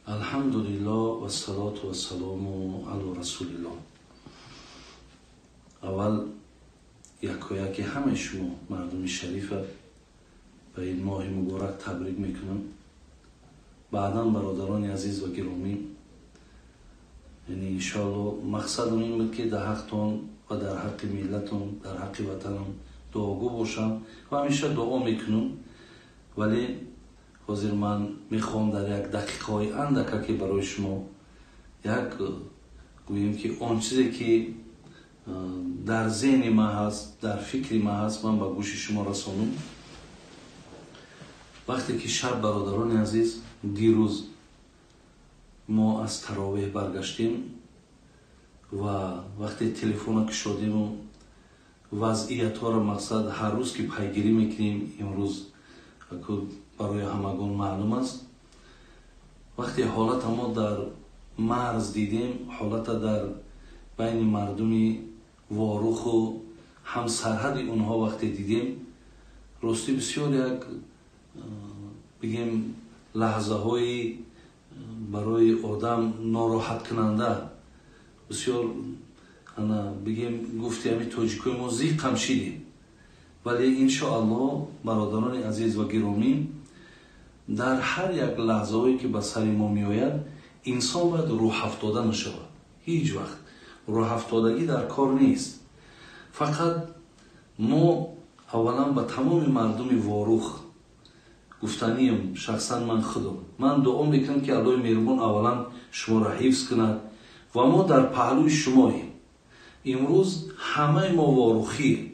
Alhamdulillah wa salatu wa salamu ala rasulillah. اول یکایک همه شما مردم شریف به این ماه مبارک تبریک میکنم. بعدا برادران عزیز و گرامی، یعنی انشاءالله مقصد این بود که در حقتون و در حق ملتون، در حق وطنم دعاگو باشم و همیشه دعا میکنم. ولی حاضر من میخوام در یک دقیقه های اندکه که برای شما یک گوییم که آن چیزی که در ذهن ما هست، در فکر ما هست، من به گوش شما رسانم. وقتی که شب برادران عزیز، دیروز ما از تراویح برگشتیم و وقتی تلفن که شدیم و وضعیت ها را مقصد هر روز که پیگیری میکنیم، امروز برای همگان معلوم است. وقتی حالت ما در مرز دیدیم، حالت در بین مردمی واروخ و هم سرحد اونها وقتی دیدیم، راستی بسیار یک بگیم لحظه های برای آدم ناراحت کننده، بسیار بگیم گفتی همی تاجیکای ما زیق هم شیدیم. ولی انشاءالله برادران عزیز و گرامی، در هر یک لحظه هایی که به سر ما می آید، انسان باید روح افتاده نشود. هیچ وقت روح افتادگی در کار نیست. فقط ما اولا به تمام مردم واروخ گفتنیم، شخصا من خودم، من دعا میکنم که الله مهربان اولا شما را حفظ کند و ما در پهلوی شماییم. امروز همه ما واروخی،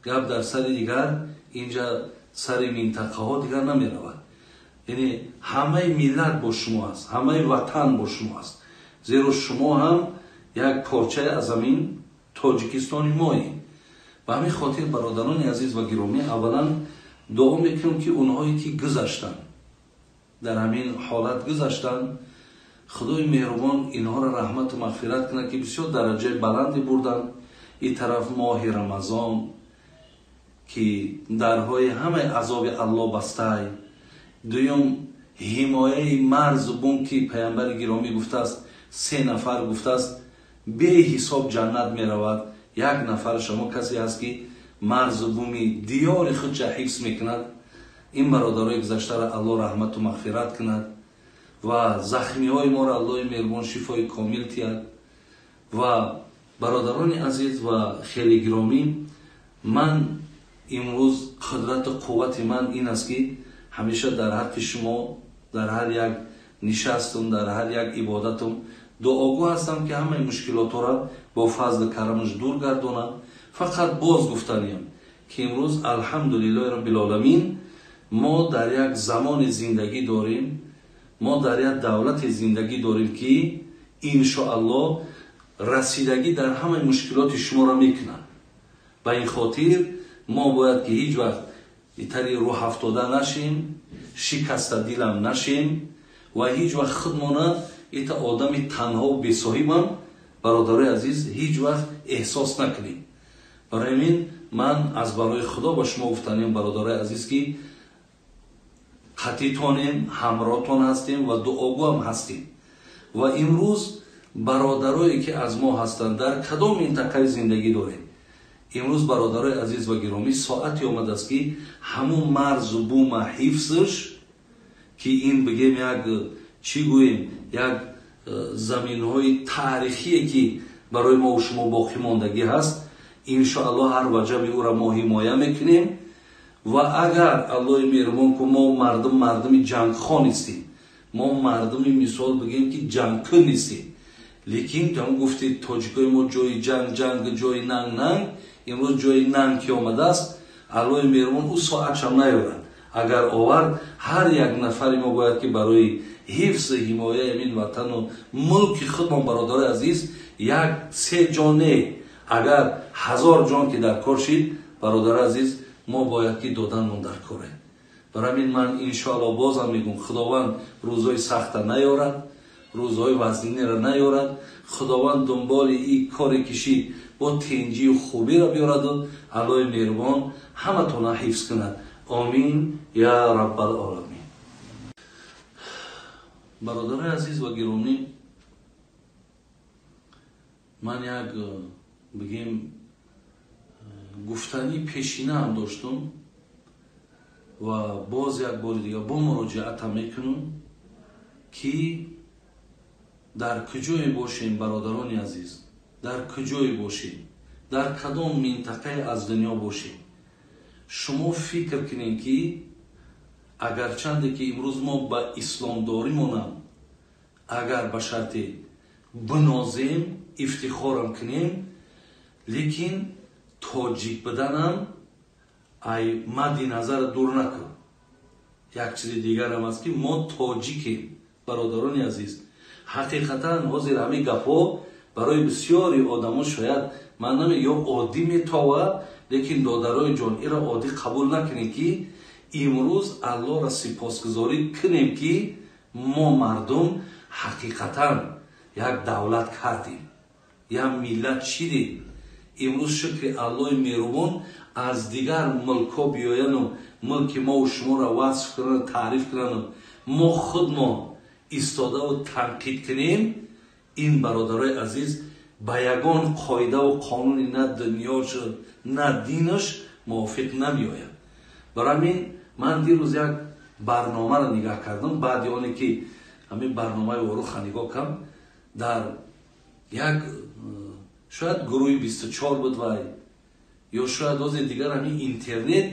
گپ در سر دیگر اینجا سر منطقه ها دیگر نمی رود. یعنی همه ملت با شما است، همه وطن با شما است، زیرا شما هم یک پارچه از زمین تاجیکستان مایید. و همین خاطر برادران عزیز و گرامی، اولا دعا میکنم که اونهایی که گذشتن، در همین حالت گذشتن، خدای مهربان اینها را رحمت و مغفرت کنه که بسیار درجه بلندی بردن. این طرف ماه رمضان که درهای همه عذاب الله بسته. دویم حمایه مرز و بوم که پیامبر گرامی گفته است، 3 نفر گفته است به حساب جنت می رود. یک نفر شما کسی هست که مرز و بومی دیار خود چه حفظ میکند. این برادرای گذشته را الله رحمت و مغفرت کند و زخمی های ما را الله مهربان شفای کامل تید. و برادران عزیز و خیلی گرامی، من امروز قدرت و قوت من این است که همیشه در حق شما، در هر یک نشستم، در هر یک عبادتم دعاگو هستم که همه مشکلات را با فضل کرمش دور گردانم. فقط باز گفتنیم که امروز الحمدلله رب العالمین ما در یک زمان زندگی داریم، ما در یک دولت زندگی داریم که انشاءالله رسیدگی در همه مشکلات شما را میکنن. به این خاطر ما باید که هیچ وقت ایتری روح افتاده نشیم، شکست دیلم نشیم و هیچ وقت خودمانه ایتا آدم تنها و بی‌صاحبم برادر عزیز هیچ وقت احساس نکنیم. برای این من از برای خدا با شما گفتنیم برادر عزیز که قطعیتانیم، همراهتان هستیم و دعاگو هم هستیم. و امروز برادرایی که از ما هستند در کدام منطقه زندگی داریم، امروز برادرای عزیز و گرامی ساعتی آمده است که همون مرز و بوم حفظش، که این بگیم یک چی گوییم، یک زمین های تاریخی که برای ما و شما باقی ماندگی هست، انشاءالله هر وجب او را ما حمایه میکنیم. و اگر الله مهربان که ما مردم جنگ خان نیستیم، ما مردم مثال بگیم که جنگ کن نیستیم، لیکن هم گفتید تاجیکای ما جای جنگ جای ننگ، امروز جای ننگ که آمده است، الله مهربان او ساعت هم نیارد. اگر آورد هر یک نفر ما باید که برای حفظ حمایه امین وطن و ملک خودمان برادر عزیز 3 جانه، اگر 1000 جان که در کار شید برادر عزیز، ما باید که دادن من در کاره. برای این من انشاءالله بازم میگم خداوند روزهای سخت نیارد، روزهای وزنی را نیارد. خداوند دنبال این کار کشید با تنجی و خوبی را بیارد و الله مهربان همه تان حفظ کند. آمین یا رب العالمین. برادر عزیز و گرامی، من یک بگیم گفتنی پیشینه هم داشتم و باز یک بار دیگه با مراجعت هم میکنم که در کجای باشیم برادران عزیز، در کجای باشیم، در کدام منطقه از دنیا باشیم، شما فکر کنین که اگرچند که امروز ما با اسلام داریمونم، اگر به شرط بنازیم افتخارم کنیم، لیکن تاجیک بدنم ای مد نظر دور نکن. یک چیز دیگر هم است که ما تاجیکیم برادران عزیز. حقیقتا حاضر همین گپا برای بسیاری آدما شاید من نمیگم عادی میتاوه، لیکن دادرای جان ایرا عادی قبول نکنیم که امروز الله را سپاسگزاری کنیم که ما مردم حقیقتا یک دولت کردیم، یک ملت شدیم. امروز شکر الله مهربان از دیگر ملکا بیاین و ملک ما و شما را وصف کنن، تعریف کنن، ما خود ما ایستاده و تنقید کنیم، این برادرای عزیز با یگان قاعده و قانون نه دنیاش نه دینش موافق نمیآید. برای همین من دیروز یک برنامه را نگاه کردم، بعد یعنی که همین برنامه رو نگاه کردم، در یک شاید گروه 24 بود و یا شاید از دیگر همین اینترنت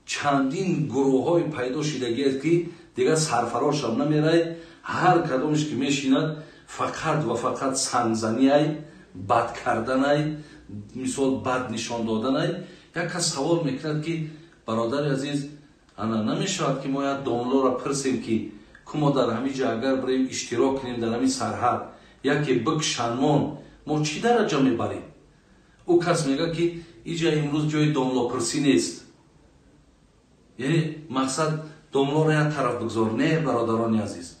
چندین گروه های پیدا شدگی است که دیگر سرفراش هم نمیره، هر کدامش که میشیند فقط و فقط سنگزنی ای، بد کردن ای، مثال بد نشان دادن ای. یک کس سوال میکند که برادر عزیز انا نمیشود که ما یک دانلو را پرسیم که ما در همین جا اگر بریم اشتراک کنیم در همین سرحد یکی بک شنمان ما چی درجه میبریم؟ او کس میگه که اینجا امروز جای دانلو پرسی نیست، یعنی مقصد دانلو را یک طرف بگذار. نه برادران عزیز،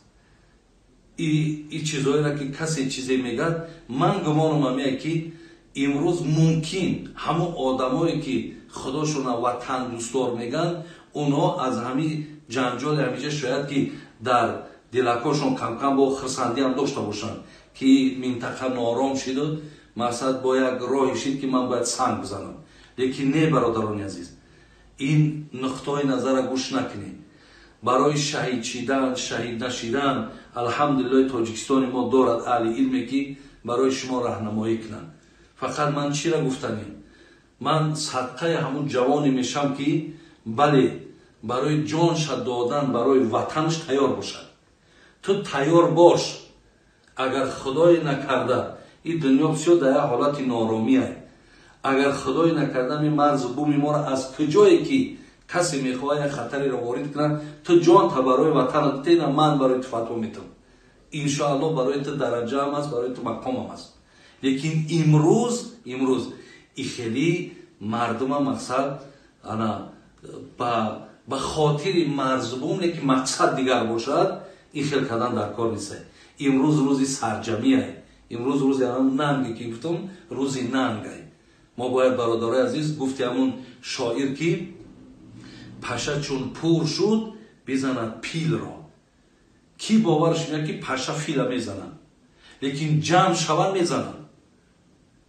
این چیزهایی را که کسی چیزی میگه من گمانم میگه که امروز ممکن همون آدمایی که خداشون وطن دوستدار میگن اونا از همین جنجال همیشه شاید که در دلکاشون کم کم با خرسندی هم داشته باشن که منطقه نارام شد، مقصد با یک راهی شد که من باید سنگ بزنم. لیکن نه برادران عزیز، این نقطه نظر گوش نکنید. برای شهید شدن، شهید نشدن الحمدلله تاجیکستان ما دارد اهل علمی که برای شما راهنمایی کنن. فقط من چی را گفتنیم؟ من صدقه همون جوانی میشم که بله برای جانش دادن برای وطنش تیار باشد. تو تیار باش، اگر خدای نکرده این دنیا بسیار در حالت نارامی است. اگر خدای نکرده می مرز بومی ما را از کجایی که کسی میخواه خطری را وارد کنه، تو جان تا برای وطن تینا من برای تو فتوا میتم، انشاءالله برای تو درجه هم است، برای تو مقام هم است. لیکن امروز ای خیلی مردم مقصد انا با خاطر مرز بوم که مقصد دیگر باشد این خیلی کردن در کار نیست. امروز روزی سرجمی است، امروز روزی ننگی که گفتم روزی ننگ است. ما باید برادرای عزیز گفتی همون شاعر که پشه چون پور شد بزند پیل را، کی باورش میاد که پشه فیل میزنن لیکن جمع شوند میزنن.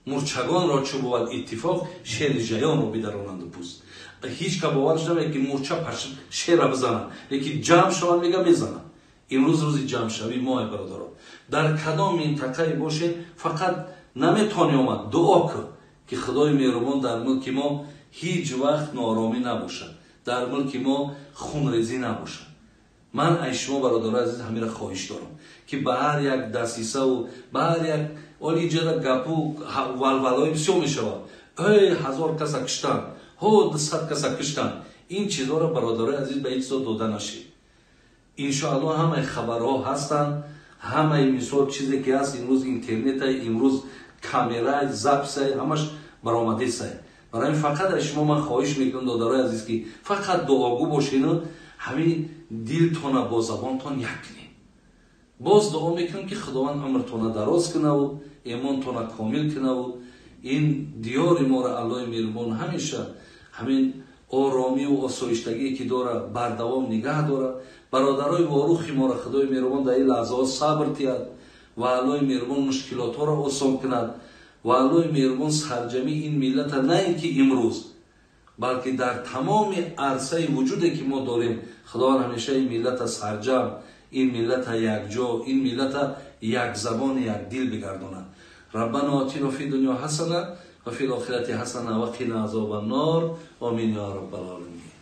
مرچگان را چو بود اتفاق شیر ژیان رو بدرانند پوست. هیچ که باورش نمیاد که مرچه پشه شیر را بزنن لیکن جمع شوند میگه میزنن. امروز روزی جمع شوی ما برادران در کدام منطقه باشین فقط نمیتونی آمد دعا کن که خدای مهربان در ملک ما هیچ وقت نارامی نباشد، در ملک ما خونریزی نباشد. من ای شما برادران عزیز همین را خواهش دارم که به هر یک دسیسه و به هر یک اولی جدا گپو ولولای بسیار می شود، 1000 کس کشتن، 100 کس کشتن، این چیزها را برادران عزیز به هیچ داده نشید. انشاءالله همه خبرها هستند، همه مثال چیزی که هست امروز اینترنت های، امروز کامرای زبس های، همش برآمده است. برای فقط شما من خواهش میکنم دادرای عزیز که فقط دعاگو باشین و همین دلتون با زبانتون یک کنین. باز دعا میکنم که خداوند عمرتون دراز کنه و ایمانتون کامل کنه و این دیار ما را الله مهربان همیشه همین آرامی و آسایشتگی که داره بردوام نگه داره برادرای وارخی ما را خدای مهربان در این لحظات صبر تیاد و الای مهربان مشکلات ها را آسان کند و الای مهربان سرجمی این ملت نه اینکه امروز بلکه در تمام عرصه وجودی که ما داریم خدا همیشه این ملت سرجم، این ملت یکجا، این ملت یک زبان یک دل بگرداند. ربنا آتینا فی دنیا حسنه و فی الاخرة حسنه و قنا عذاب النار. آمین یا رب العالمین.